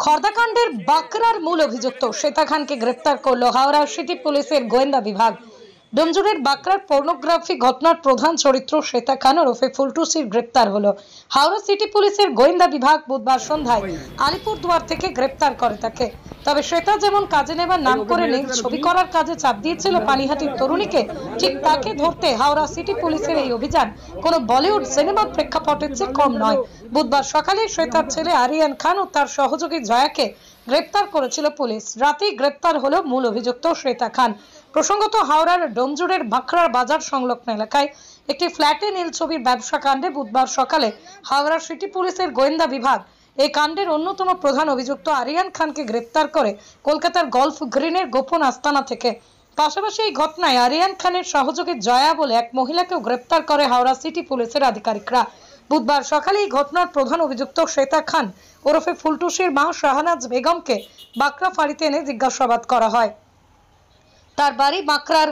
খর্দাকাণ্ডের বাঁকড়ার মূল অভিযুক্ত শ্বেতা খানকে গ্রেফতার করল হাওড়া সিটি পুলিশের গোয়েন্দা বিভাগ। ডোমজুড়ের বাঁকড়ার পর্নোগ্রাফি ঘটনার প্রধান চরিত্র শ্বেতা খান ওরফে ফুলটুসির গ্রেফতার হলো। হাওড়া সিটি পুলিশের গোয়েন্দা বিভাগ বুধবার সন্ধ্যায় আলিপুরদুয়ার থেকে গ্রেফতার করে তাকে। তবে শ্বেতা যেমন কাজে নেবার নাম করে নেই, ছবি করার কাজে চাপ দিয়েছিল পানিহাটির তরুণীকে, ঠিক তাকে ধরতে হাওড়া সিটি পুলিশের এই অভিযান কোনো বলিউড সিনেমার প্রেক্ষাপটের চেয়ে কম নয়। বুধবার সকালে শ্বেতার ছেলে আরিয়ান খান ও তার সহযোগী জয়াকে গ্রেপ্তার করেছিল পুলিশ। রাতেই গ্রেপ্তার হলো মূল অভিযুক্ত শ্বেতা খান। প্রসঙ্গত, হাওড়ার ডোমজুড়ের বাঁকড়ার বাজার সংলগ্ন এলাকায় একটি ফ্ল্যাটে নীল ছবির ব্যবসা কাণ্ডে বুধবার সকালে হাওড়া সিটি পুলিশের গোয়েন্দা বিভাগ এই কাণ্ডের অন্যতম প্রধান অভিযুক্ত আরিয়ান খানকে গ্রেপ্তার করে কলকাতার গলফ গ্রিনের গোপন আস্তানা থেকে। পাশাপাশি এই ঘটনায় আরিয়ান খানের সহযোগী জয়া বলে এক মহিলাকেও গ্রেপ্তার করে হাওড়া সিটি পুলিশের আধিকারিকরা। বুধবার সকালে এই ঘটনার প্রধান অভিযুক্ত শ্বেতা খান ওরফে ফুলটুসির মা শাহনাজ বেগমকে বাঁকড়া ফাঁড়িতে এনে জিজ্ঞাসাবাদ করা হয়। তার বাড়ি বাঁকড়ার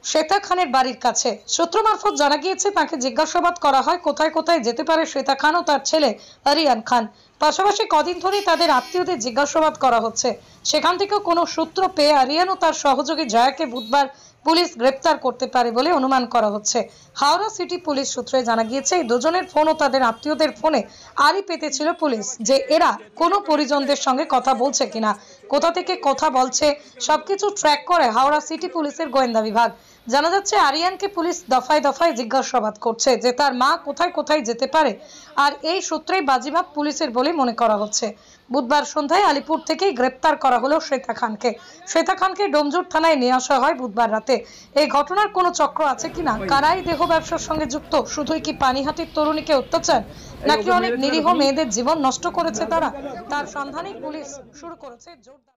শ্বেতা খানের বাড়ির কাছে। সূত্র মারফত জানা গিয়েছে, তাকে জিজ্ঞাসাবাদ করা হয় কোথায় কোথায় যেতে পারে শ্বেতা খান ও তার ছেলে আরিয়ান খান। পাশাপাশি কদিন ধরেই তাদের আত্মীয়দের জিজ্ঞাসাবাদ করা হচ্ছে। সেখান থেকেও কোনো সূত্র পেয়ে আরিয়ান ও তার সহযোগী জয়াকে বুধবার পুলিশ গ্রেপ্তার করতে পারে বলে অনুমান করা হচ্ছে। হাওড়া সিটি পুলিশ সূত্রে জানা গিয়েছে, এই দুজনের ফোন ও তাদের আত্মীয়দের ফোনে আড়ি পেতেছিল পুলিশ যে এরা কোনো পরিজনদের সঙ্গে কথা বলছে কিনা, কোথা থেকে কথা বলছে, সবকিছু ট্র্যাক করে হাওড়া সিটি পুলিশের গোয়েন্দা বিভাগ। জানা যাচ্ছে, আরিয়ানকে পুলিশ দফায় দফায় জিজ্ঞাসাবাদ করছে যে তার মা কোথায় কোথায় যেতে পারে, আর এই সূত্রেই বাজিমাত পুলিশের বলে মনে করা হচ্ছে। বুধবার সন্ধ্যায় আলিপুর থেকেই গ্রেপ্তার করা হলো শ্বেতা খানকে। শ্বেতা খানকে ডোমজুড় থানায় নিয়ে আসা হয় বুধবার রাতে। এই ঘটনার কোনো চক্র আছে কিনা, কারাই দেহ ব্যবসার সঙ্গে যুক্ত, শুধুই কি পানিহাটির তরুণীকে অত্যাচার, নাকি অনেক নিরীহ মেয়েদের জীবন নষ্ট করেছে তারা, তার সন্ধানেই পুলিশ শুরু করেছে জোরদার